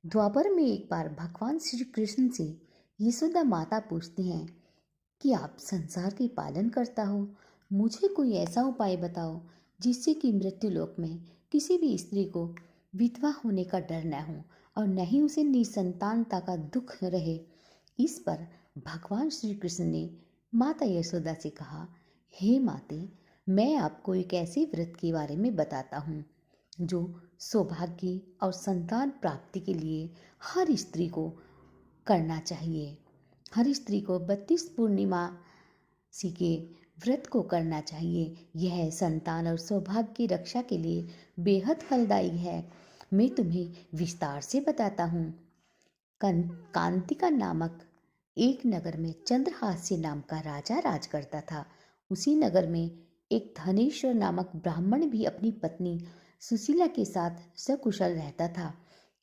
द्वापर में एक बार भगवान श्री कृष्ण से यशोदा माता पूछती हैं कि आप संसार के पालन करता हो, मुझे कोई ऐसा उपाय बताओ जिससे कि मृत्यु लोक में किसी भी स्त्री को विधवा होने का डर न हो और न ही उसे निसंतानता का दुख रहे। इस पर भगवान श्री कृष्ण ने माता यशोदा से कहा, हे माते, मैं आपको एक ऐसे व्रत के बारे में बताता हूँ जो सौभाग्य और संतान प्राप्ति के लिए हर स्त्री को करना चाहिए। हर स्त्री को 32 पूर्णिमासी के व्रत को करना चाहिए। यह संतान और सौभाग्य की रक्षा के लिए बेहद फलदायी है। मैं तुम्हें विस्तार से बताता हूँ। कांतिका नामक एक नगर में चंद्रहास्य नाम का राजा राज करता था। उसी नगर में एक धनेश्वर नामक ब्राह्मण भी अपनी पत्नी सुशीला के साथ सकुशल रहता था।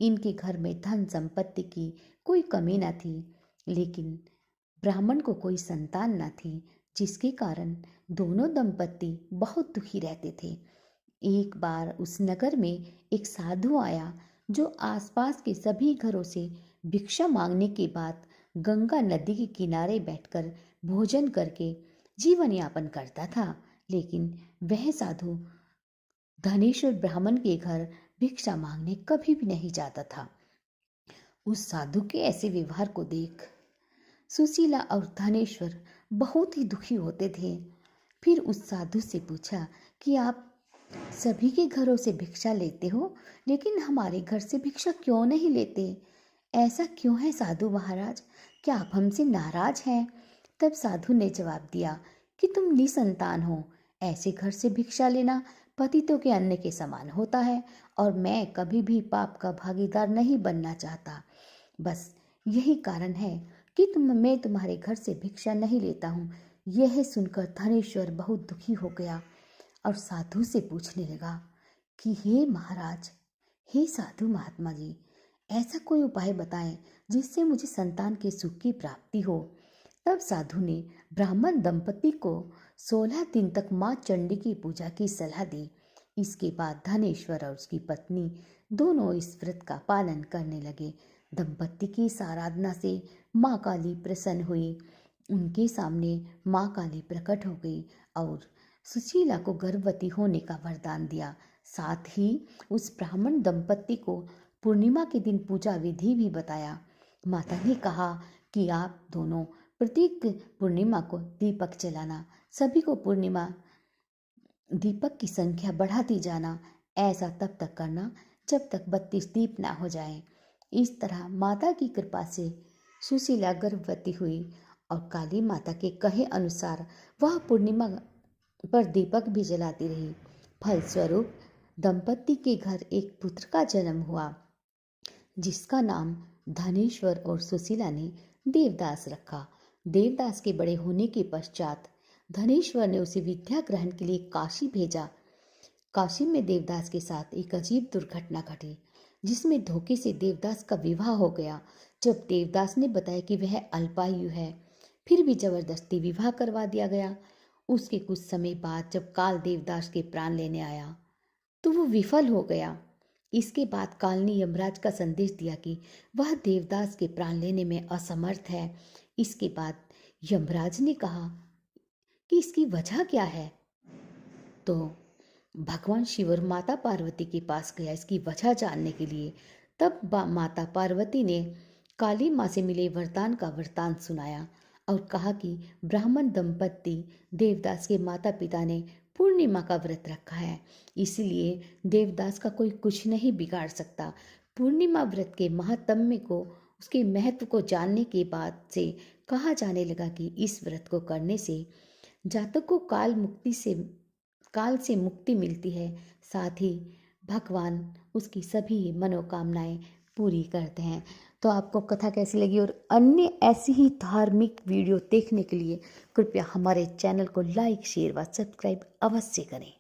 इनके घर में धन संपत्ति की कोई कमी न थी, लेकिन ब्राह्मण को कोई संतान न थी, जिसके कारण दोनों दंपति बहुत दुखी रहते थे। एक बार उस नगर में एक साधु आया जो आसपास के सभी घरों से भिक्षा मांगने के बाद गंगा नदी के किनारे बैठकर भोजन करके जीवन यापन करता था। लेकिन वह साधु धनेश्वर ब्राह्मण के घर भिक्षा मांगने कभी भी नहीं जाता था। उस साधु के ऐसे व्यवहार को देख सुशीला और धनेश्वर बहुत ही दुखी होते थे। फिर उस साधु से पूछा कि आप सभी के घरों से भिक्षा लेते हो, लेकिन हमारे घर से भिक्षा क्यों नहीं लेते? ऐसा क्यों है साधु महाराज? क्या आप हमसे नाराज हैं? तब साधु ने जवाब दिया कि तुम निसंतान हो, ऐसे घर से भिक्षा लेना पतितों के अन्न के समान होता है और मैं कभी भी पाप का भागीदार नहीं बनना चाहता। बस यही कारण है कि मैं तुम्हारे घर से भिक्षा नहीं लेता हूँ। यह सुनकर धनेश्वर बहुत दुखी हो गया और साधु से पूछने लगा कि हे महाराज, हे साधु महात्मा जी, ऐसा कोई उपाय बताएं जिससे मुझे संतान के सुख की प्राप्ति हो। तब साधु ने ब्राह्मण दंपति को 16 दिन तक माँ चंडी की पूजा की सलाह दी। इसके बाद धनेश्वर और उसकी पत्नी दोनों इस व्रत का पालन करने लगे। दंपति की इस आराधना से माँ काली प्रसन्न हुई। उनके सामने माँ काली प्रकट हो गई और सुशीला को गर्भवती होने का वरदान दिया। साथ ही उस ब्राह्मण दंपति को पूर्णिमा के दिन पूजा विधि भी बताया। माता ने कहा कि आप दोनों प्रत्येक पूर्णिमा को दीपक जलाना, सभी को पूर्णिमा दीपक की संख्या बढ़ाती जाना। ऐसा तब तक करना जब तक 32 दीप ना हो जाए। इस तरह माता की कृपा से सुशीला गर्भवती हुई और काली माता के कहे अनुसार वह पूर्णिमा पर दीपक भी जलाती रही। फलस्वरूप दंपति के घर एक पुत्र का जन्म हुआ, जिसका नाम धनेश्वर और सुशीला ने देवदास रखा। देवदास के बड़े होने के पश्चात धनेश्वर ने उसे विद्या ग्रहण के लिए काशी भेजा। काशी में देवदास के साथ एक अजीब दुर्घटना घटी, जिसमें धोखे से देवदास का विवाह हो गया। जब देवदास ने बताया कि वह अल्पायु है, फिर भी जबरदस्ती विवाह करवा दिया गया। उसके कुछ समय बाद जब काल देवदास के प्राण लेने आया तो वो विफल हो गया। इसके बाद काल ने यमराज का संदेश दिया कि वह देवदास के प्राण लेने में असमर्थ है। इसके बाद यमराज ने कहा कि इसकी वजह क्या है, तो भगवान शिव और माता पार्वती के पास गया इसकी वजह जानने के लिए। तब माता पार्वती ने काली माँ से मिले वरदान का वरदान सुनाया और कहा कि ब्राह्मण दंपति देवदास के माता पिता ने पूर्णिमा का व्रत रखा है, इसलिए देवदास का कोई कुछ नहीं बिगाड़ सकता। पूर्णिमा व्रत के महात्म्य को, उसके महत्व को जानने के बाद से कहा जाने लगा कि इस व्रत को करने से जातक को काल से मुक्ति मिलती है। साथ ही भगवान उसकी सभी मनोकामनाएं पूरी करते हैं। तो आपको कथा कैसी लगी और अन्य ऐसी ही धार्मिक वीडियो देखने के लिए कृपया हमारे चैनल को लाइक, शेयर व सब्सक्राइब अवश्य करें।